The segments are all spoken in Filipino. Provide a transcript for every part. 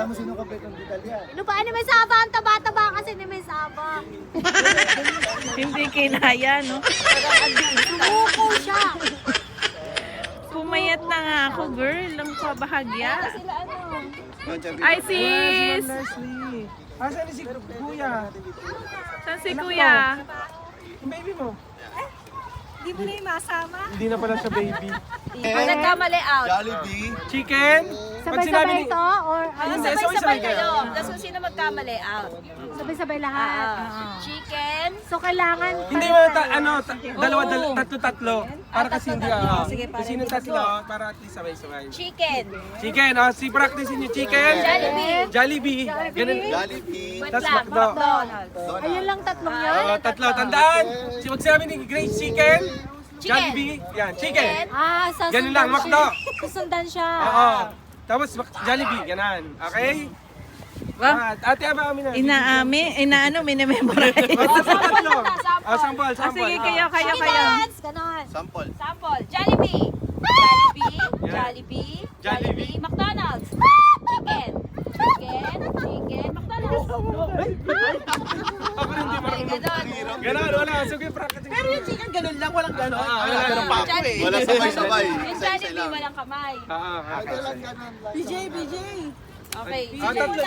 Alam mo sino kape kong Italia? Ano ba? Ano may saba? Ang taba-taba kasi ni may saba. Hindi kinaya, no? Sumuko siya. Pumayat na nga ako, girl. Ang kabahagya. Sila ano? Ay, sis! Leslie. Asan si Kuya? Saan si kuya? Yung baby mo? Hindi mo na yung masama. Hindi na pala siya baby. Nagkamali out. Jollibee. Chicken? Pag sinabi Sabay-sabay ni... ito? Or ano? Hindi, Sabay-sabay kayo. Tapos kung sino magkamali, out. Sabay-sabay lahat. Chicken. So, kailangan... Hindi mo, tatlo. Para kasi hindi, Kung sino tatlo, para at least sabay-sabay. Chicken. Chicken, si practice niyo chicken. Jollibee. Jollibee. Ganun. Jollibee. Tas Lang, McDo. McDonald's. Ayun lang tatlong yan? Tatlo. Tandaan. Si pag sinabi ni Grace chicken, Jollibee, yan, chicken. Sasundan Ganun lang, McDo. Susundan siya. Oo. Tapos Jollibee, ganan. Okay? Wow. Ate Aba, amin na. Inaano, minimemorize. Tatlo. Sampol. Sige, kayo. Dance! Ganon. Sample. Sample. Jollibee. Jollibee. Yan. Jollibee. Jollibee. Jollibee. McDonald's. Chicken. Chicken. McDonald's. Ako rin di marunong. Ganon, wala. Sige, practice. Pero yung chicken, ganun lang. Walang ganon. Pero pa ako eh. Wala sabay-sabay. Yung Isa-isa Jollibee, lang. walang kamay. BJ. Okay. Tatlo.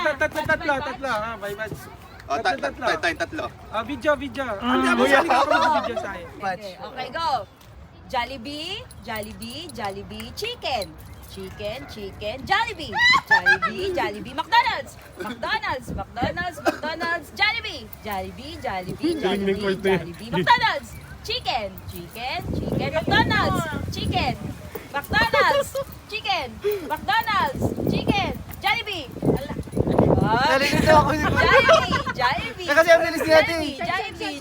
Bye-bye. Tayong tatlo. Video. Ano mo sa video sa akin? Okay, go. Jollibee. Chicken. Jollibee. McDonald's. Jollibee. McDonald's. Chicken. McDonald's. Jollibee. Nalilito ako ni Jollibee. Kasi ang bilis natin.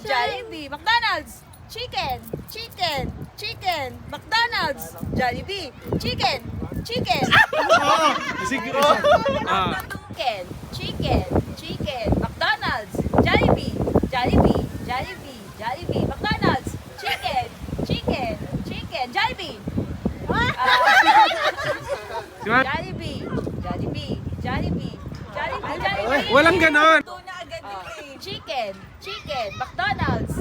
Jollibee. McDonald's. Chicken. McDonald's. Jollibee. Chicken. Sige. Chicken. McDonald's. Jollibee. McDonald's. Chicken. Jollibee. Jollibee. Walang ganon. Chicken. McDonald's.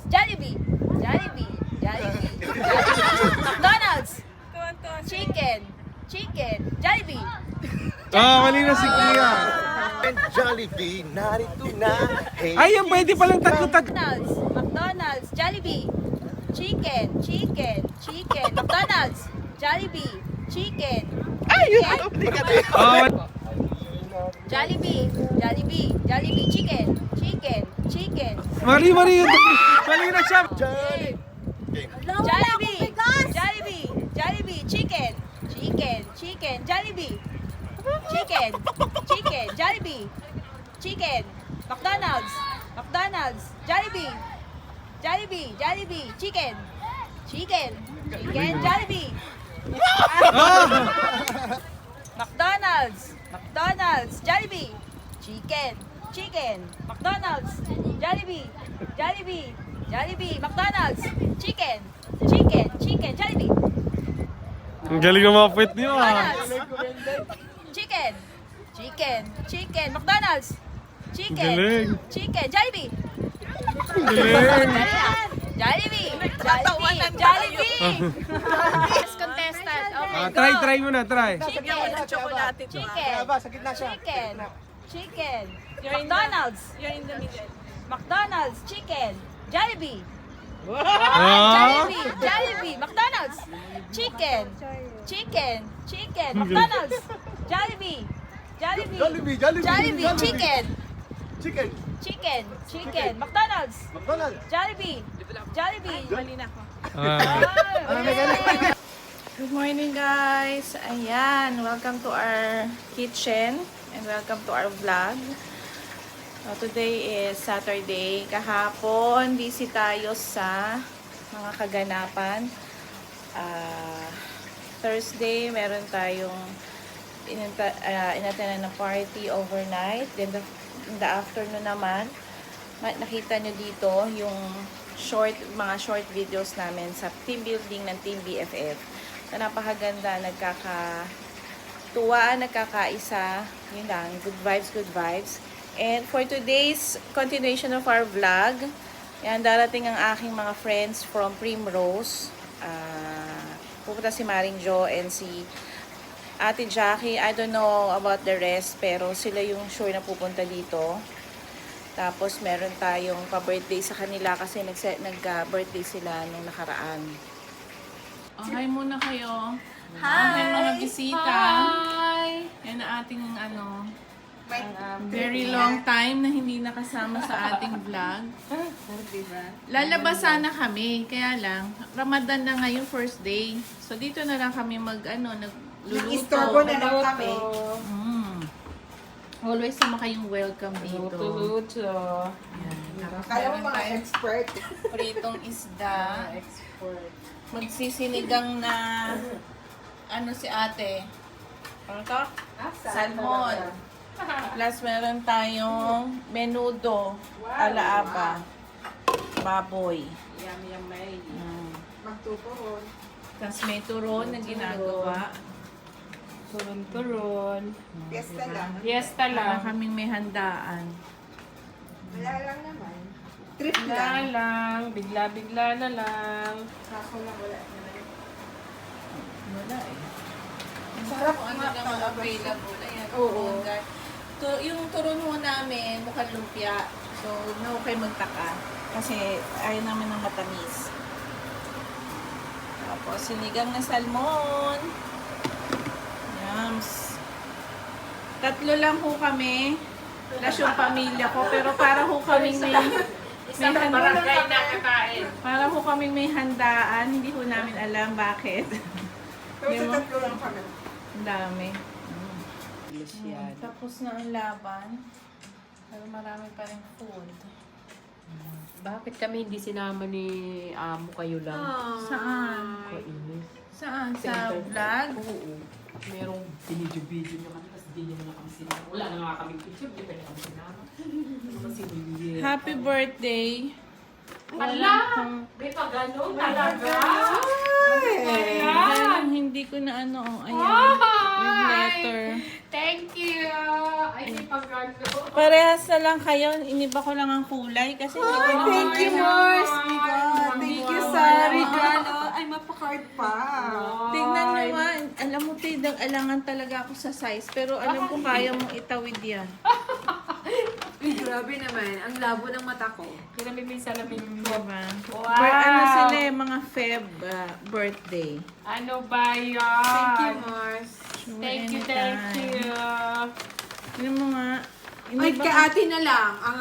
Jollibee. McDonald's. Chicken. Jollibee. Mali na si Kuya. Jollibee, narito na. Hey, Ay, yung pwede palang tatlo. McDonald's. Jollibee. Chicken. McDonald's. Jollibee. Chicken. Jollibee. Chicken. Mali yun. Mali na siya. Jollibee. Chicken. Jollibee. Jollibee. Chicken. McDonald's. Jollibee. Chicken. Jollibee. McDonald's. Jollibee. Chicken. McDonald's. Jollibee. McDonald's. Chicken. Jollibee. Ang galing ng mga puwet niyo McDonald's. Chicken. McDonald's. Galing. Jollibee. Galing. Jollibee. Yes, contestant. Okay, Try muna. Chicken. McDonald's. You're in the middle. McDonald's. Chicken. Jollibee. Jollibee. McDonald's. Chicken. McDonald's. Jollibee. Chicken. McDonald's. Jollibee. Mali na ako. Good morning, guys. Ayan, welcome to our kitchen and welcome to our vlog. Today is Saturday. Kahapon, busy tayo sa mga kaganapan. Thursday, meron tayong inattend na party overnight. Then in the afternoon naman, nakita nyo dito yung mga short videos namin sa team building ng Team BFF. sa napakaganda, nagkakatuwa, nagkakaisa. Yun lang, good vibes, good vibes. And for today's continuation of our vlog, yan, darating ang aking mga friends from Primrose. Pupunta si Maring Jo and si Ate Jackie. I don't know about the rest, pero sila yung sure na pupunta dito. Tapos meron tayong pa-birthday sa kanila kasi nag-birthday sila nung nakaraan. Hi muna kayo. Hi! Mga bisita. Hi! Yan ang ating very long time na hindi nakasama sa ating vlog. Lalabas sana kami, kaya lang, Ramadan na ngayon first day. So dito na lang kami nagluluto. Istorbo na lang kami. Always sama kayong welcome dito. Luto. Kaya mo mga expert. Pritong isda. Magsisinigang na si ate. Ano to? Salmon. Plus meron tayong menudo. Alaaba. Baboy. Yummy. Magtuporon. Tapos may turon na ginagawa. Turon. Fiesta lang. Fiesta Para kaming may handaan. Wala lang naman. Trip Wala lang. lang. Bigla-bigla na lang. Ako lang wala naman. Wala eh. Sarap Kung ano nga lang talaga. available. Ayan. Oo. Yung turon ho namin, mukhang lumpia. So, no kayo magtaka. Kasi ayaw namin ng matamis. Tapos, sinigang na salmon. Yums. 3 lang ho kami. Plus yung pamilya ko. Pero para ho kaming may Barangay na kakain. para ho kaming may handaan. Hindi ho namin alam bakit. Pero sa 3 lang kami. Ang dami. Yan. Tapos na ang laban. Pero marami pa rin food. Bakit kami hindi sinama ni Amo kayo lang? Saan? Kainis. Saan? Sa vlog? Oo. Merong binidyo-video nyo kami, tapos hindi nyo na kami sinama. Wala na nga kami picture, hindi pa na kami sinama. Ano kasi hindi. Happy birthday. Ala! May pa gano'n talaga? Ayan, hindi ko na ayan. With letter. Thank you! Ay, may pa gano'n. Parehas na lang kayo. Iniba ko lang ang kulay kasi hindi ko na Thank you, Mars. Thank you sa regalo. Ay, mapakard pa. Tingnan nyo nga. Alam mo, tidang alangan talaga ako sa size. Pero alam ko kaya mong itawid yan. Uy, grabe naman. Ang labo ng mata ko. Pinamimig salamin mo. Diba? Wow! Ano sila mga Feb birthday. Ano ba yan? Thank you, Mars. Sure, Thank you, anytime. thank you. Tingnan mo nga. Ay, Iniba kay ate na lang ang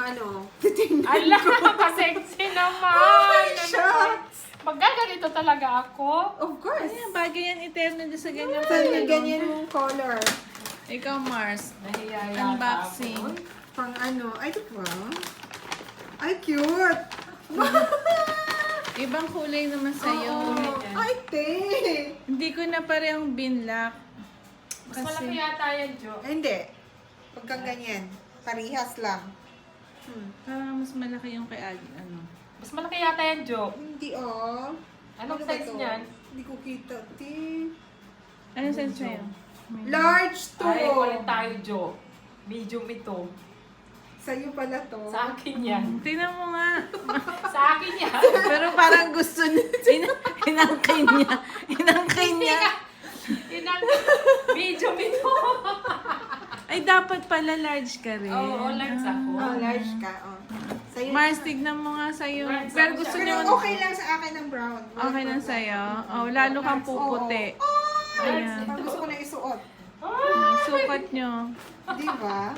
titingnan. Ala, kasexy naman! Oh shucks! Magaganito talaga ako. Of course. Ayan, bagay yan eterno dyan sa ganyan. Sana ganyan yung color. Ikaw, Mars. Nahiyaya Unboxing. Pang ay, ito pa. Ay, cute. Ibang kulay naman sa'yo. Ay, te. Hindi ko na parehong binlock. Mas malaki yata yan, Jo. Ay, hindi. Pagka ganyan. Parihas lang. Parang mas malaki yung kay Mas malaki yata yan, Jo. Hindi, oh. Anong ba size to? niyan? Hindi ko kita, te. Ano sense sa'yo? Large to. Ay, walit tayo, Jo. Medium ito. Sa'yo pala to. Sa akin yan. Tingnan mo nga. Sa akin yan. Pero parang gusto niya. Inangkin niya. Inangkin niya. Yun ang medium ito. Ay, dapat pala large ka rin. Oo, large ako. Oh, large ka, oh. Sa'yo. Mars, tignan mo nga sa'yo. Large Pero ako gusto siya. niyo. Pero okay lang sa akin ng brown. Okay lang sa'yo. Oh, lalo kang puputi. Ayan. Parang gusto ko na isuot. Sukat nyo. Di ba?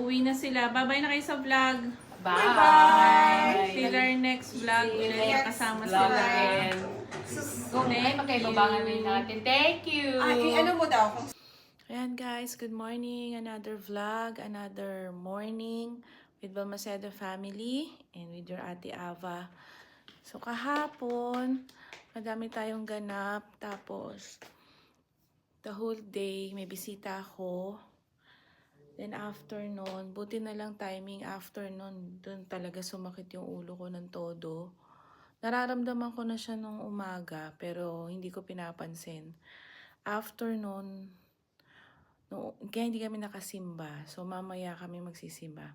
Uwi na sila. Bye-bye na kayo sa vlog. Bye! Till our next vlog. Ulit na kasama Vlog sila. again. Kung may magkaibabangan na natin. Thank you! Ay, ano mo daw? Ayan guys, good morning. Another vlog, another morning with Balmaceda family and with your Ate Ava. So kahapon, madami tayong ganap. Tapos, the whole day, may bisita ako. Then afternoon, buti na lang timing afternoon, dun talaga sumakit yung ulo ko ng todo. Nararamdaman ko na siya nung umaga, pero hindi ko pinapansin. After nun, kaya hindi kami nakasimba. So, mamaya kami magsisimba.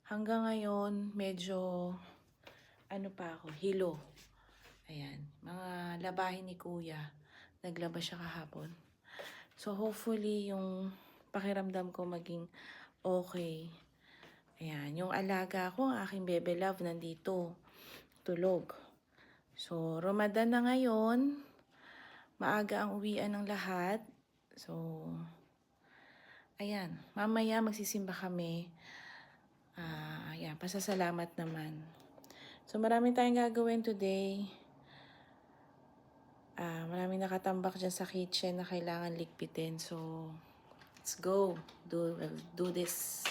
Hanggang ngayon, medyo, hilo. Ayan, mga labahin ni Kuya. Naglaba siya kahapon. So, hopefully, yung pakiramdam ko maging okay. Ayan, yung alaga ko, ang aking bebe love, nandito. Tulog. So, Ramadan na ngayon. Maaga ang uwian ng lahat. So, ayan, mamaya magsisimba kami. Ayan, pasasalamat naman. So, maraming tayong gagawin today. Maraming nakatambak dyan sa kitchen na kailangan ligpitin. So, let's go. Do this.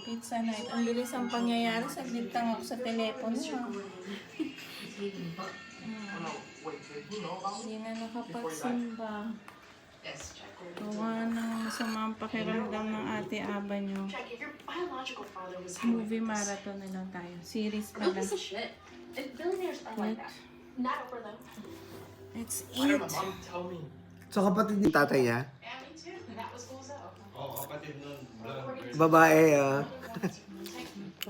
Pizza night. Ang bilis ang pangyayari. Saglit lang ako sa telepono. Hindi na nakapagsimba. Gawa ng masamang pakiramdam ng ate Aba nyo. Movie marathon na lang tayo. Series pala. Wait. Let's eat. So kapatid ni tatay niya? Babae,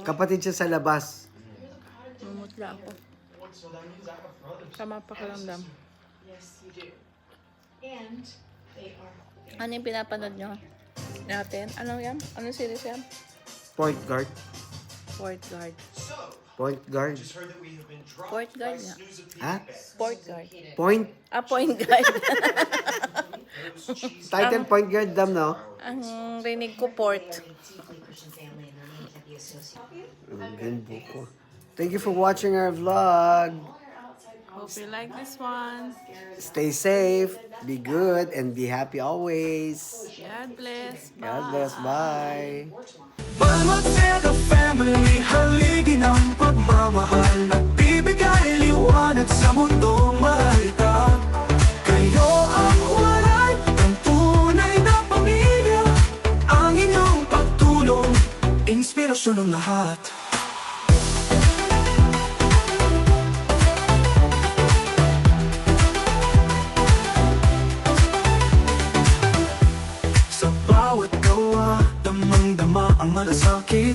kapatid siya sa labas. Mamutla ako. Sama pakiramdam. Ano yung pinapanood nyo? Natin? Ano yan? Anong series yan? Point guard. Fort Guard. Point guard. Fort Guard nga. Ha? Fort Guard. Point? Point Guard. Title point guard dam, no? Ang rinig ko, Port. Ganda ko. Thank you for watching our vlog. Hope you like this one. Stay safe, be good, and be happy always. God bless. Bye. God bless. Bye. Palmatega family, haligin ang pagmamahal at bibigay liwanag sa mundong mahal ka. Kayo ang walay ng tunay na pamilya. Ang inyong pagtulong, inspirasyon ng lahat. Sa bawat gawa, damang-dama ang malasakit.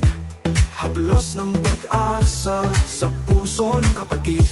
Hablos ng pag-asa sa puso ng kapatid.